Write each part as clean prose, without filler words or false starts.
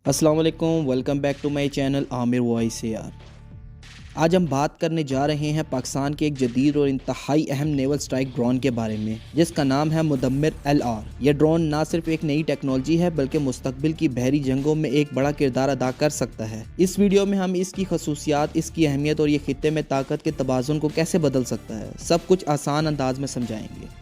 अस्सलाम वालेकुम, welcome back to my channel Aamir voice यार। आज हम बात करने जा रहे हैं पाकिस्तान के एक जदीद और इंतहाई अहम नेवल स्ट्राइक ड्रोन के बारे में, जिसका नाम है मुदम्मिर LR। यह ड्रोन ना सिर्फ एक नई टेक्नोलॉजी है बल्कि मुस्तकबिल की बहरी जंगों में एक बड़ा किरदार अदा कर सकता है। इस वीडियो में हम इसकी खसूसियात, इसकी अहमियत और ये खित्ते में ताकत के तबाजुन को कैसे बदल सकता है, सब कुछ आसान अंदाज में समझाएंगे।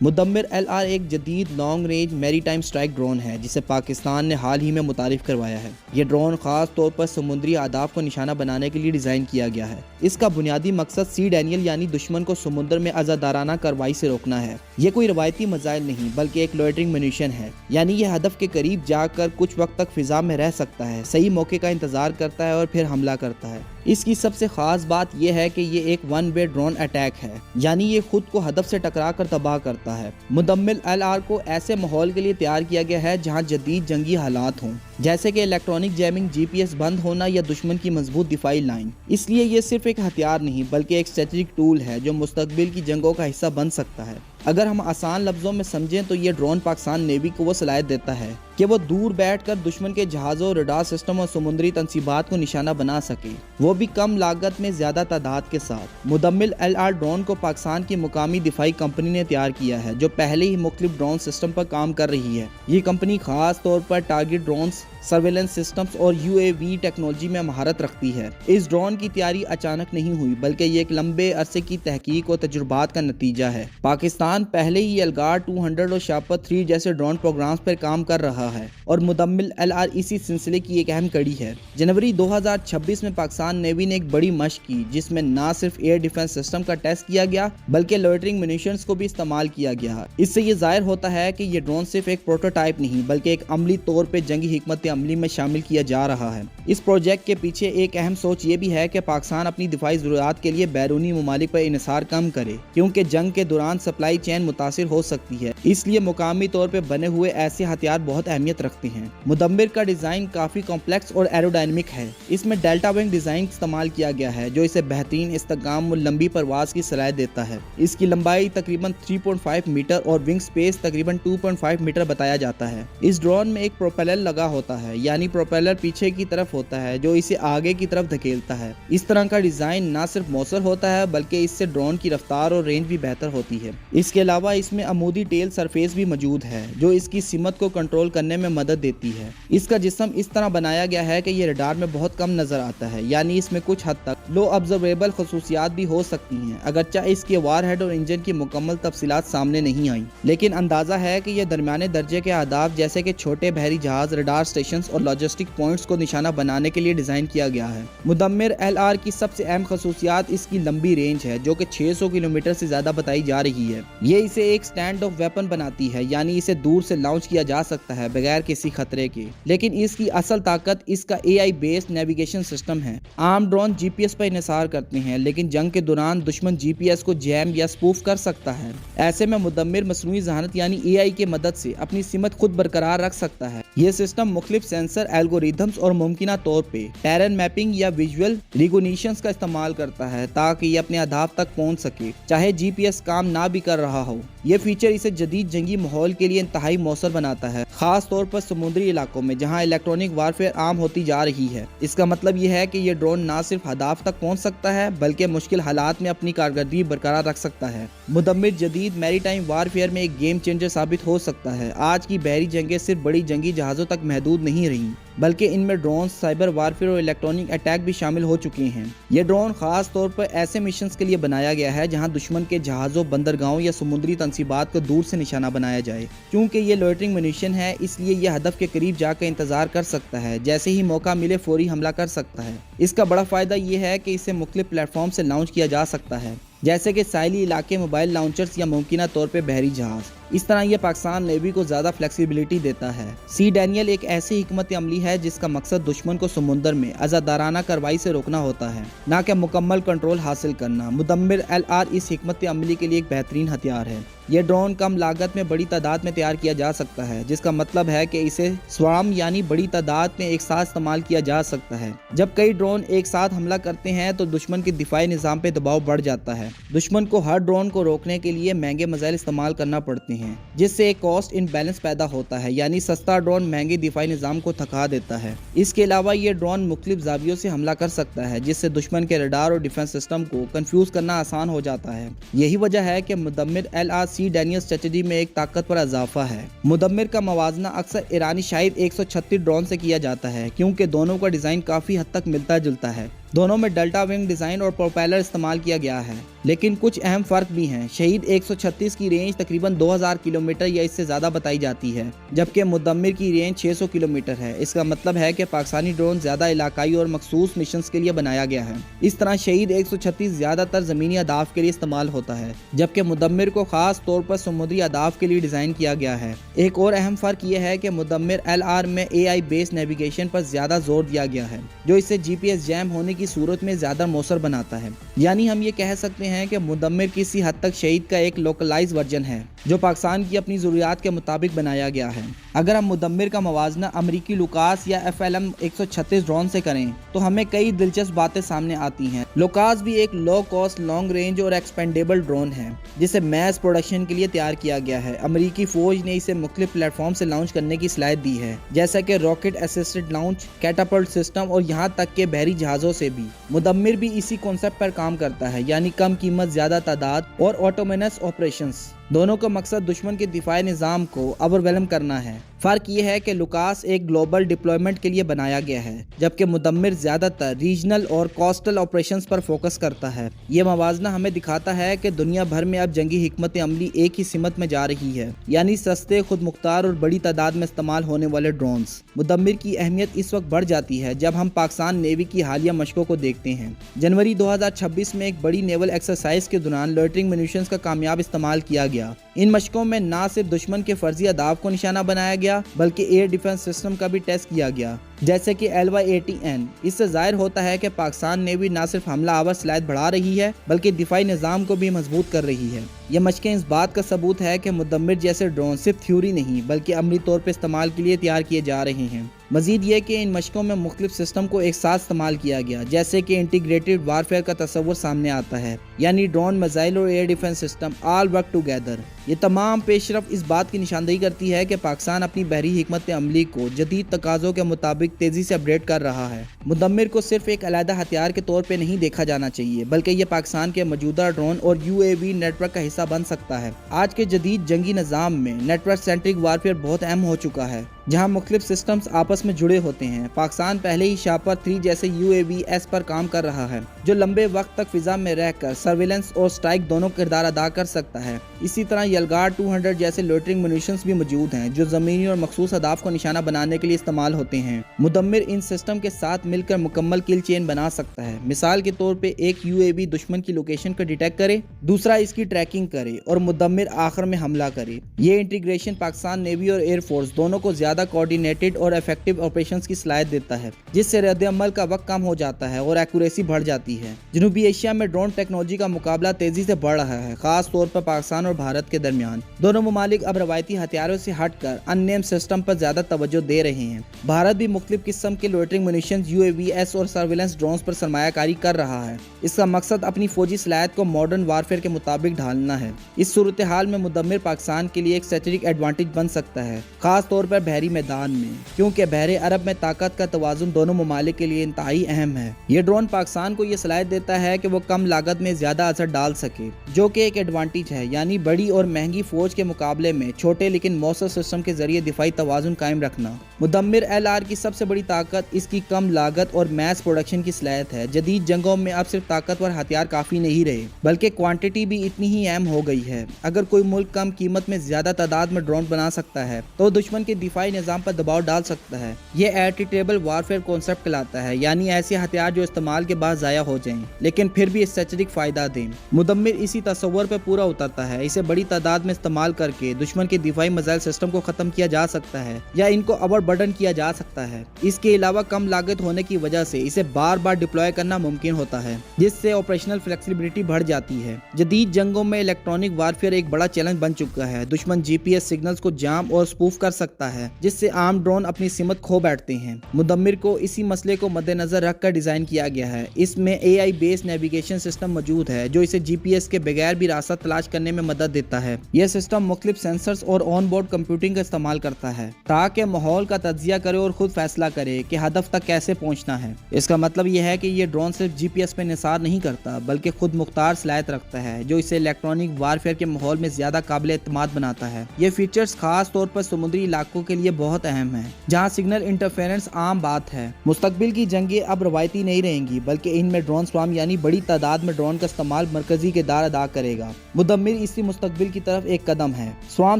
मुदम्मिर LR एक जदीद long range maritime strike drone है जिसे पाकिस्तान ने हाल ही में मुतारिफ करवाया है। यह ड्रोन खास तौर पर समुद्री अहदाफ को निशाना बनाने के लिए डिज़ाइन किया गया है। इसका बुनियादी मकसद सी डैनियल यानी दुश्मन को समुद्र में आज़ादाराना कार्रवाई से रोकना है। यह कोई रवायती मिसाइल नहीं बल्कि एक लोइटरिंग म्यूनिशन है, यानी यह हदफ के करीब जाकर कुछ वक्त तक फिजा में रह सकता है, सही मौके का इंतजार करता है और फिर हमला करता है। इसकी सबसे खास बात यह है कि ये एक वन वे ड्रोन अटैक है, यानी ये खुद को हदफ से टकरा कर तबाह करता है। मुदम्मिर LR को ऐसे माहौल के लिए तैयार किया गया है जहां जदीद जंगी हालात हों, जैसे कि इलेक्ट्रॉनिक जैमिंग, GPS बंद होना या दुश्मन की मजबूत दिफाई लाइन। इसलिए ये सिर्फ एक हथियार नहीं बल्कि एक स्ट्रेटेजिक टूल है जो मुस्तकबिल की जंगों का हिस्सा बन सकता है। अगर हम आसान लफ्जों में समझें तो ये ड्रोन पाकिस्तान नेवी को वो सलाहियत देता है कि वो दूर बैठकर दुश्मन के जहाज़ों, रडार सिस्टम और समुद्री तनसीबात को निशाना बना सके, वो भी कम लागत में ज़्यादा तादाद के साथ। मुदम्मिर LR ड्रोन को पाकिस्तान की मुकामी दिफाई कंपनी ने तैयार किया है, जो पहले ही मुख्तलिफ ड्रोन सिस्टम पर काम कर रही है। ये कंपनी खास तौर पर टारगेट ड्रोन्स, सर्वेलेंस सिस्टम्स और UAV टेक्नोलॉजी में महारत रखती है। इस ड्रोन की तैयारी अचानक नहीं हुई बल्कि ये एक लंबे अरसे की तहकीक और तजुर्बात का नतीजा है। पाकिस्तान पहले ही एल्गार 200 और शापर 3 जैसे ड्रोन प्रोग्राम्स पर काम कर रहा है और मुदम्मिर LR इसी सिलसिले की एक अहम कड़ी है। जनवरी 2026 में पाकिस्तान नेवी ने एक बड़ी मशक की जिसमें ना सिर्फ एयर डिफेंस सिस्टम का टेस्ट किया गया बल्कि लोइटरिंग म्यूनिशंस को भी इस्तेमाल किया गया। इससे ये जाहिर होता है कि ये ड्रोन सिर्फ एक प्रोटोटाइप नहीं बल्कि एक अमली तौर पर जंगी हिकमत अमली में शामिल किया जा रहा है। इस प्रोजेक्ट के पीछे एक अहम सोच ये भी है कि पाकिस्तान अपनी दिफाई ज़रूरत के लिए बैरूनी ममालिक पर इन्हिसार कम करे, क्योंकि जंग के दौरान सप्लाई चेन मुतासिर हो सकती है। इसलिए मुकामी तौर पर बने हुए ऐसे हथियार बहुत अहमियत रखते हैं। मुदम्मिर का डिज़ाइन काफ़ी कॉम्प्लेक्स और एरोडायनेमिक है। इसमें डेल्टा विंग डिज़ाइन इस्तेमाल किया गया है जो इसे बेहतरीन इस्तेकाम और लंबी परवाज की सलाहियत देता है। इसकी लंबाई तकरीबन 3.5 मीटर और विंग स्पेस तकरीबन 2.5 मीटर बताया जाता है। इस ड्रोन में एक प्रोपेलर लगा होता है, यानी प्रोपेलर पीछे की तरफ होता है जो इसे आगे की तरफ धकेलता है। इस तरह का डिजाइन ना सिर्फ मौसर होता है बल्कि इससे ड्रोन की रफ्तार और रेंज भी बेहतर होती है। इसके अलावा इसमें अमूदी टेल सरफेस भी मौजूद है जो इसकी सिमत को कंट्रोल करने में मदद देती है। इसका जिस्म इस तरह बनाया गया है कि ये रडार में बहुत कम नजर आता है, यानी इसमें कुछ हद तक लो ऑब्जर्वेबल खसूसियात भी हो सकती हैं, अगरचे इसके वारहेड और इंजन की मुकम्मल तफसीलात सामने नहीं आई। लेकिन अंदाजा है कि यह दरमियाने दर्जे के अहदाफ जैसे कि छोटे बहरी जहाज, रडार स्टेशन और लॉजिस्टिक पॉइंट्स को निशाना बनाने के लिए डिजाइन किया गया है। मुदम्मिर LR की सबसे अहम खसूसियात इसकी लंबी रेंज है जो कि 600 किलोमीटर से ज्यादा बताई जा रही है। ये इसे एक स्टैंड ऑफ वेपन बनाती है, यानी इसे दूर से लॉन्च किया जा सकता है बगैर किसी खतरे के। लेकिन इसकी असल ताकत इसका AI बेस्ड नेविगेशन सिस्टम है। आम ड्रोन GPS पर इन्हिसार करते हैं, लेकिन जंग के दौरान दुश्मन GPS को जैम या स्पूफ कर सकता है। ऐसे में मुदम्मिर मसनूई ज़हानत यानी AI की मदद से अपनी सिमत खुद बरकरार रख सकता है। ये सिस्टम मुख्तलिफ सेंसर, एल्गोरिथम्स और मुमकिना तौर पे टेरेन मैपिंग या विजुअल रिकॉग्निशंस का इस्तेमाल करता है ताकि ये अपने अहदाफ तक पहुंच सके, चाहे GPS काम ना भी कर रहा हो। ये फीचर इसे जदीद जंगी माहौल के लिए इंतहाई मौसर बनाता है, खास तौर पर समुद्री इलाकों में जहां इलेक्ट्रॉनिक वारफेयर आम होती जा रही है। इसका मतलब यह है कि ये ड्रोन ना सिर्फ अहदाफ तक पहुंच सकता है बल्कि मुश्किल हालात में अपनी कारकर्दगी बरकरार रख सकता है। मुदम्मिर जदीद मैरीटाइम वारफेयर में एक गेम चेंजर साबित हो सकता है। आज की बहरी जंगें सिर्फ बड़ी जंगी जहाज़ों तक महदूद नहीं रहीं बल्कि इनमें ड्रोन, साइबर वारफेयर और इलेक्ट्रॉनिक अटैक भी शामिल हो चुके हैं। ये ड्रोन खास तौर पर ऐसे मिशंस के लिए बनाया गया है जहां दुश्मन के जहाज़ों, बंदरगाहों या समुद्री तनसीबात को दूर से निशाना बनाया जाए। क्योंकि ये लोइटरिंग म्यूनिशन है इसलिए यह हदफ के करीब जाकर इंतजार कर सकता है, जैसे ही मौका मिले फौरी हमला कर सकता है। इसका बड़ा फायदा यह है कि इसे मुख्तलिफ प्लेटफॉर्म से लॉन्च किया जा सकता है, जैसे कि साहिली इलाके, मोबाइल लॉन्चर्स या मुमकिना तौर पे बहरी जहाज। इस तरह यह पाकिस्तान नेवी को ज़्यादा फ्लेक्सिबिलिटी देता है। सी डैनियल एक ऐसी हिकमत अमली है जिसका मकसद दुश्मन को समुद्र में आज़ादाराना कार्रवाई से रोकना होता है, ना कि मुकम्मल कंट्रोल हासिल करना। मुदम्मिर LR इस हिकमत अमली के लिए एक बेहतरीन हथियार है। یہ ڈرون کم لاگت میں بڑی تعداد میں تیار کیا جا سکتا ہے، جس کا مطلب ہے کہ اسے سوارم یعنی بڑی تعداد میں ایک ساتھ استعمال کیا جا سکتا ہے۔ جب کئی ڈرون ایک ساتھ حملہ کرتے ہیں تو دشمن کے دفاعی نظام پہ دباؤ بڑھ جاتا ہے۔ دشمن کو ہر ڈرون کو روکنے کے لیے مہنگے میزائل استعمال کرنا پڑتے ہیں، جس سے ایک کاسٹ ان بیلنس پیدا ہوتا ہے، یعنی سستا ڈرون مہنگے دفاعی نظام کو تھکا دیتا ہے۔ اس کے علاوہ یہ ڈرون مختلف زاویوں سے حملہ کر سکتا ہے، جس سے دشمن کے ریڈار اور ڈیفنس سسٹم کو کنفیوز کرنا آسان ہو جاتا ہے۔ یہی وجہ ہے کہ مدمر LRC ڈینیل اسٹریٹجی میں ایک طاقتور اضافہ ہے۔ مدمر کا موازنہ اکثر ایرانی شاہد 136 ڈرون سے کیا جاتا ہے، کیونکہ دونوں کا ڈیزائن کافی حد تک ملتا جلتا ہے۔ دونوں میں ڈیلٹا ونگ ڈیزائن اور پروپیلر استعمال کیا گیا ہے، لیکن کچھ اہم فرق بھی ہیں۔ شہید 136 کی رینج تقریباً 2000 کلومیٹر یا اس سے زیادہ بتائی جاتی ہے، جبکہ مدمر کی رینج 600 کلومیٹر ہے۔ اس کا مطلب ہے کہ پاکستانی ڈرون زیادہ علاقائی اور مخصوص مشنز کے لیے بنایا گیا ہے۔ اس طرح شہید 136 زیادہ تر زمینی اہداف کے لیے استعمال ہوتا ہے، جبکہ مدمر کو خاص طور پر سمندری اہداف کے لیے ڈیزائن کیا گیا ہے۔ ایک اور اہم فرق یہ ہے کہ مدمر LR میں AI بیس نیویگیشن پر زیادہ زور دیا گیا ہے، جو اسے GPS جیم ہونے کی صورت میں زیادہ مؤثر بناتا ہے۔ یعنی ہم یہ کہہ سکتے ہیں کہ مدمر کسی حد تک شہید کا ایک لوکلائز ورژن ہے، جو پاکستان کی اپنی ضروریات کے مطابق بنایا گیا ہے۔ اگر ہم مدمر کا موازنہ امریکی لوکاس یا FLM 136 ڈرون سے کریں تو ہمیں کئی دلچسپ باتیں سامنے آتی ہیں۔ لوکاس بھی ایک لو کاسٹ، لانگ رینج اور ایکسپینڈیبل ڈرون ہے، جسے میس پروڈکشن کے لیے تیار کیا گیا ہے۔ امریکی فوج نے اسے مختلف پلیٹ فارم سے لانچ کرنے کی صلاحیت دی ہے، جیسا کہ راکٹ اسسٹڈ لانچ، کیٹاپلٹ سسٹم اور یہاں تک کہ بحری جہازوں سے بھی۔ مدمر بھی اسی کانسیپٹ پر کام کرتا ہے، یعنی کم قیمت، زیادہ تعداد اور آٹومینس آپریشنز۔ دونوں کا مقصد دشمن کے دفاعی نظام کو اورویلم کرنا ہے۔ فرق یہ ہے کہ لوکاس ایک گلوبل ڈپلوائمنٹ کے لیے بنایا گیا ہے، جبکہ مدمر زیادہ تر ریجنل اور کوسٹل آپریشنز پر فوکس کرتا ہے۔ یہ موازنہ ہمیں دکھاتا ہے کہ دنیا بھر میں اب جنگی حکمت عملی ایک ہی سمت میں جا رہی ہے، یعنی سستے، خود مختار اور بڑی تعداد میں استعمال ہونے والے ڈرونز۔ مدمر کی اہمیت اس وقت بڑھ جاتی ہے جب ہم پاکستان نیوی کی حالیہ مشقوں کو دیکھتے ہیں۔ جنوری 2026 میں ایک بڑی نیول ایکسرسائز کے دوران لوئٹرنگ منیشنز کا کامیاب استعمال کیا گیا۔ ان مشقوں میں نہ صرف دشمن کے فرضی اہداف کو نشانہ بنایا گیا، بلکہ ایئر ڈیفنس سسٹم کا بھی ٹیسٹ کیا گیا، جیسے کہ LY-80N۔ اس سے ظاہر ہوتا ہے کہ پاکستان نیوی نہ صرف حملہ آور صلاحیت بڑھا رہی ہے، بلکہ دفاعی نظام کو بھی مضبوط کر رہی ہے۔ یہ مشقیں اس بات کا ثبوت ہے کہ مدمر جیسے ڈرون صرف تھیوری نہیں، بلکہ عملی طور پر استعمال کے لیے تیار کیے جا رہے ہیں۔ مزید یہ کہ ان مشقوں میں مختلف سسٹم کو ایک ساتھ استعمال کیا گیا، جیسے کہ انٹیگریٹڈ وارفیئر کا تصور سامنے آتا ہے، یعنی ڈرون، میزائل اور air defence system all work together. یہ تمام پیش رفت اس بات کی نشاندہی کرتی ہے کہ پاکستان اپنی بحری حکمت عملی کو جدید تقاضوں کے مطابق تیزی سے اپڈیٹ کر رہا ہے۔ مدمر کو صرف ایک علیحدہ ہتھیار کے طور پہ نہیں دیکھا جانا چاہیے، بلکہ یہ پاکستان کے موجودہ ڈرون اور UAV نیٹ ورک کا حصہ بن سکتا ہے۔ آج کے جدید جنگی نظام میں نیٹ ورک سینٹرک وارفیئر بہت اہم ہو چکا ہے، جہاں مختلف سسٹمز آپس میں جڑے ہوتے ہیں۔ پاکستان پہلے ہی شاپر 3 جیسے UAVs پر کام کر رہا ہے، جو لمبے وقت تک فضا میں رہ کر سرویلنس اور سٹرائک دونوں کردار ادا کر سکتا ہے۔ اسی طرح یلگار 200 جیسے لوئٹرنگ منیشنز بھی موجود ہیں، جو زمینی اور مخصوص اہداف کو نشانہ بنانے کے لیے استعمال ہوتے ہیں۔ مدمر ان سسٹم کے ساتھ مل کر مکمل کل چین بنا سکتا ہے۔ مثال کے طور پہ ایک UAV دشمن کی لوکیشن کو ڈیٹیکٹ کرے، دوسرا اس کی ٹریکنگ کرے اور مدمر آخر میں حملہ کرے۔ یہ انٹیگریشن پاکستان نیوی اور ایئر فورس دونوں کو زیادہ کوارڈینیٹڈ اور ایفیکٹو آپریشنز کی صلاحیت دیتا ہے، جس سے رد عمل کا وقت کم ہو جاتا ہے اور ایکوریسی بڑھ جاتی ہے۔ جنوبی ایشیا میں ڈرون ٹیکنالوجی کا مقابلہ تیزی سے بڑھ رہا ہے، خاص طور پر پاکستان اور بھارت کے درمیان۔ دونوں ممالک اب روایتی ہتھیاروں سے ہٹ کر ان نیم سسٹم پر زیادہ توجہ دے رہے ہیں۔ بھارت بھی مختلف قسم کے لوئٹرنگ منیشنز، UAVs اور سرویلنس ڈرونز پر سرمایہ کاری کر رہا ہے۔ اس کا مقصد اپنی فوجی صلاحیت کو ماڈرن وارفیئر کے مطابق ڈھالنا ہے۔ اس صورتحال میں مدمر پاکستان کے لیے ایک اسٹریٹجک ایڈوانٹیج بن سکتا ہے، خاص طور پر بحری میدان میں، کیونکہ بحر عرب میں طاقت کا توازن دونوں ممالک کے لیے انتہائی اہم ہے۔ یہ ڈرون پاکستان کو یہ صلاحیت دیتا ہے کہ وہ کم لاگت میں زیادہ اثر ڈال سکے، جو کہ ایک ایڈوانٹیج ہے، یعنی بڑی اور مہنگی فوج کے مقابلے میں چھوٹے لیکن مؤثر سسٹم کے ذریعے دفاعی توازن قائم رکھنا۔ مدمر LR کی سب سے بڑی طاقت اس کی کم لاگت اور میس پروڈکشن کی صلاحیت ہے۔ جدید جنگوں میں اب صرف طاقتور ہتھیار کافی نہیں رہے، بلکہ کوانٹٹی بھی اتنی ہی اہم ہو گئی ہے۔ اگر کوئی ملک کم قیمت میں زیادہ تعداد میں ڈرون بنا سکتا ہے تو دشمن کے دفاعی दिफाई निज़ाम पर दबाव डाल सकता है। ये एयरटेबल वारफेयर कॉन्सेप्ट कहलाता है, यानी ऐसे हथियार जो इस्तेमाल के बाद ज़ाया हो जाएं लेकिन फिर भी स्ट्रेटेजिक फ़ायदा दें। मुदम्मिर इसी तस्वर पर पूरा उतरता है। इसे बड़ी तादाद में इस्तेमाल करके दुश्मन के दिफाई मिसाइल सिस्टम को ख़त्म किया जा सकता है या इनको ओवरबर्डन किया जा सकता है। इसके अलावा कम लागत होने की वजह से इसे बार बार डिप्लॉय करना मुमकिन होता है, जिससे ऑपरेशनल फ्लेक्सिबिलिटी बढ़ जाती है। जदीद जंगों में इलेक्ट्रॉनिक वारफेयर एक बड़ा चैलेंज बन चुका है। दुश्मन GPS सिग्नल्स को जाम और स्पूफ कर सकता है, जिससे आम ड्रोन अपनी सिमत खो बैठते हैं। मुदम्मिर को इसी मसले को मद्देनजर रखकर डिजाइन किया गया है। इसमें AI बेस्ड नेविगेशन सिस्टम मौजूद है जो इसे GPS के बगैर भी रास्ता तलाश करने में मदद देता है। यह सिस्टम मुख्तलिफ सेंसर्स और ऑन बोर्ड कंप्यूटिंग का इस्तेमाल करता है ताकि माहौल का तज्जिया करे और खुद फैसला करे कि हदफ तक कैसे पहुंचना है। इसका मतलब यह है कि यह ड्रोन सिर्फ GPS पे निसार नहीं करता बल्कि खुद मुख्तार सलाहियत रखता है, जो इसे इलेक्ट्रॉनिक वारफेयर के माहौल में ज्यादा काबिल एतमाद बनाता है। ये फीचर्स खास तौर पर समुद्री इलाकों के लिए बहुत अहम है, जहाँ सिग्नल इंटरफेरेंस आम बात है। मुस्तकबिल की जंगें अब रवायती नहीं रहेंगी, बल्कि इनमें ड्रोन स्वाम यानी बड़ी तादाद में ड्रोन का इस्तेमाल मरकजी किरदार अदा करेगा। मुदम्मिर इसी मुस्तकबिल की तरफ एक कदम है। स्वाम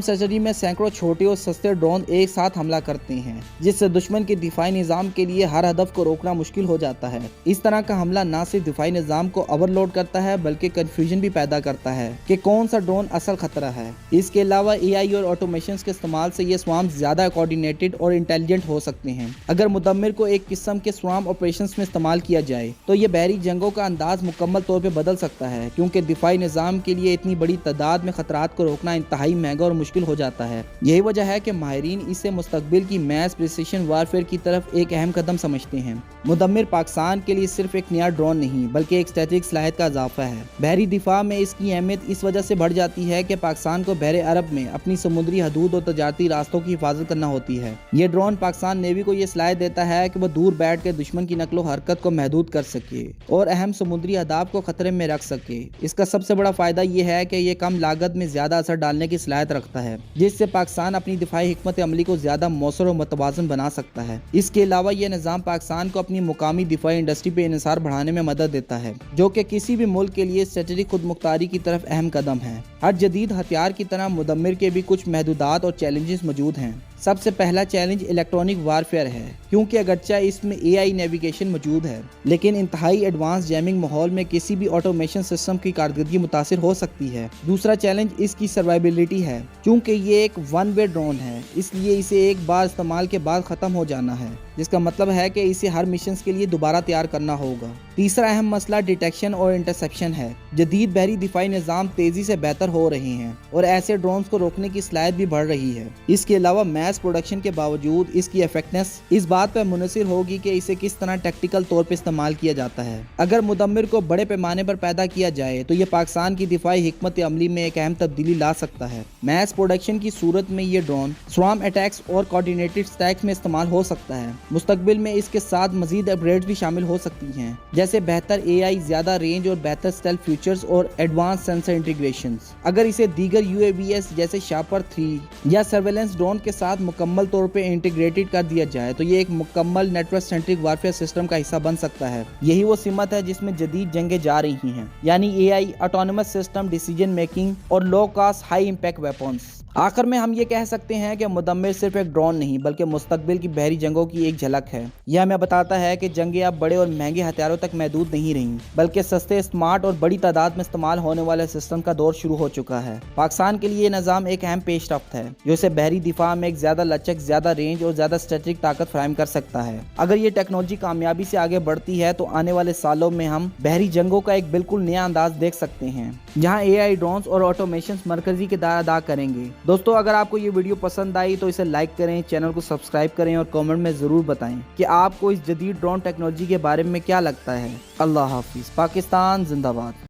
सर्जरी में सैकड़ों छोटे और सस्ते ड्रोन एक साथ हमला करते हैं, जिससे दुश्मन के दिफाई निज़ाम के लिए हर हदफ को रोकना मुश्किल हो जाता है। इस तरह का हमला न सिर्फ दिफाई निज़ाम को ओवरलोड करता है बल्कि कंफ्यूजन भी पैदा करता है कि कौन सा ड्रोन असल खतरा है। इसके अलावा AI और ऑटोमेशन के इस्तेमाल से ये स्वाम ज्यादा कोऑर्डिनेटेड और इंटेलिजेंट हो सकते हैं। अगर मुदम्मिर को एक किस्म के स्वाम ऑपरेशंस में इस्तेमाल किया जाए तो ये बहरी जंगों का अंदाज मुकम्मल तौर पर बदल सकता है, क्योंकि दिफाई निज़ाम के लिए इतनी बड़ी तादाद में खतरात को रोकना इंतहाई महंगा और मुश्किल हो जाता है। यही वजह है कि माहिरीन इसे मुस्तकबिल की मैस प्रिसिशन वारफेयर की तरफ एक अहम कदम समझते हैं। मुदम्मिर पाकिस्तान के लिए सिर्फ एक नया ड्रोन नहीं बल्कि एक स्ट्रेटेजिक सलाहियत का इजाफा है। बहरी दिफा में इसकी अहमियत इस वजह से बढ़ जाती है कि पाकिस्तान को बहरे अरब में अपनी समुद्री हदूद और तजारती रास्तों की हिफाजत करना होती है। ये ड्रोन पाकिस्तान नेवी को ये सलाहियत देता है कि वह दूर बैठ कर दुश्मन की नकलो हरकत को महदूद कर सके और अहम समुद्री अहदाफ को खतरे में रख सके। इसका सबसे बड़ा फायदा यह है कि यह कम लागत में ज्यादा असर डालने की सलाहियत रखता है, जिससे पाकिस्तान अपनी दिफाई हिकमत अमली को ज्यादा मौसर और मुतवाज़न बना सकता है। इसके अलावा यह निज़ाम पाकिस्तान को अपनी मुकामी दिफाई इंडस्ट्री पे इन्हिसार बढ़ाने में मदद देता है, जो कि किसी भी मुल्क के लिए स्ट्रेटेजिक खुद मुख्तारी की तरफ अहम कदम है। हर जदीद हथियार की तरह मुदम्मिर के भी कुछ महदूदात और चैलेंजेस मौजूद हैं। सबसे पहला चैलेंज इलेक्ट्रॉनिक वारफेयर है, क्योंकि अगरचे इसमें AI नेविगेशन मौजूद है, लेकिन इंतहाई एडवांस जैमिंग माहौल में किसी भी ऑटोमेशन सिस्टम की कारकर्दगी मुतासिर हो सकती है। दूसरा चैलेंज इसकी सर्वाइबिलिटी है, क्योंकि ये एक वन वे ड्रोन है, इसलिए इसे एक बार इस्तेमाल के बाद ख़त्म हो जाना है, जिसका मतलब है कि इसे हर मिशन के लिए दोबारा तैयार करना होगा। तीसरा अहम मसला डिटेक्शन और इंटरसेप्शन है। जदीद बहरी दिफाई निज़ाम तेज़ी से बेहतर हो रहे हैं और ऐसे ड्रोन्स को रोकने की सलाहियत भी बढ़ रही है। इसके अलावा मैस प्रोडक्शन के बावजूद इसकी इफेक्टनेस इस बात पर मुनहसर होगी कि इसे किस तरह टैक्टिकल तौर पर इस्तेमाल किया जाता है। अगर मुदम्मिर को बड़े पैमाने पर पैदा किया जाए तो ये पाकिस्तान की दिफाई हिकमत अमली में एक अहम तब्दीली ला सकता है। मैस प्रोडक्शन की सूरत में ये ड्रोन स्वाम अटैक्स और कोऑर्डिनेटेड स्टैक्स में इस्तेमाल हो सकता है। मुस्तकबिल में इसके साथ मजीद अपग्रेड भी शामिल हो सकती हैं, जैसे बेहतर AI, ज्यादा रेंज और बेहतर स्टेल्थ फीचर्स और एडवांस सेंसर इंटीग्रेशंस। अगर इसे दीगर UAVs जैसे शापर 3 या सर्वेलेंस ड्रोन के साथ मुकम्मल तौर पे इंटीग्रेटेड कर दिया जाए तो ये एक मुकम्मल नेटवर्क सेंट्रिक वारफेयर सिस्टम का हिस्सा बन सकता है। यही वो सिमत है जिसमें जदीद जंगें जा रही हैं, यानी AI, autonomous system, decision making और low cost high impact weapons. आखिर में हम ये कह सकते हैं कि मुदम्मिर सिर्फ एक ड्रोन नहीं बल्कि मुस्तकबिल की बहरी जंगों की एक झलक है। यह हमें बताता है कि जंगें अब बड़े और महंगे हथियारों तक महदूद नहीं रहीं, बल्कि सस्ते, स्मार्ट और बड़ी तादाद में इस्तेमाल होने वाले सिस्टम का दौर शुरू हो चुका है। पाकिस्तान के लिए ये निज़ाम एक अहम पेशरफ्त है जो इसे बहरी दिफा में एक ज्यादा लचक, ज्यादा रेंज और ज्यादा स्ट्रेटेजिक ताकत फराहम कर सकता है। अगर ये टेक्नोलॉजी कामयाबी से आगे बढ़ती है तो आने वाले सालों में हम बहरी जंगों का एक बिल्कुल नया अंदाज देख सकते हैं, जहाँ AI, ड्रोन्स और ऑटोमेशन मरकजी किरदार अदा करेंगे। दोस्तों, अगर आपको ये वीडियो पसंद आई तो इसे लाइक करें, चैनल को सब्सक्राइब करें और कमेंट में ज़रूर बताएं कि आपको इस जदीद ड्रोन टेक्नोलॉजी के बारे में क्या लगता है। अल्लाह हाफिज़। पाकिस्तान जिंदाबाद।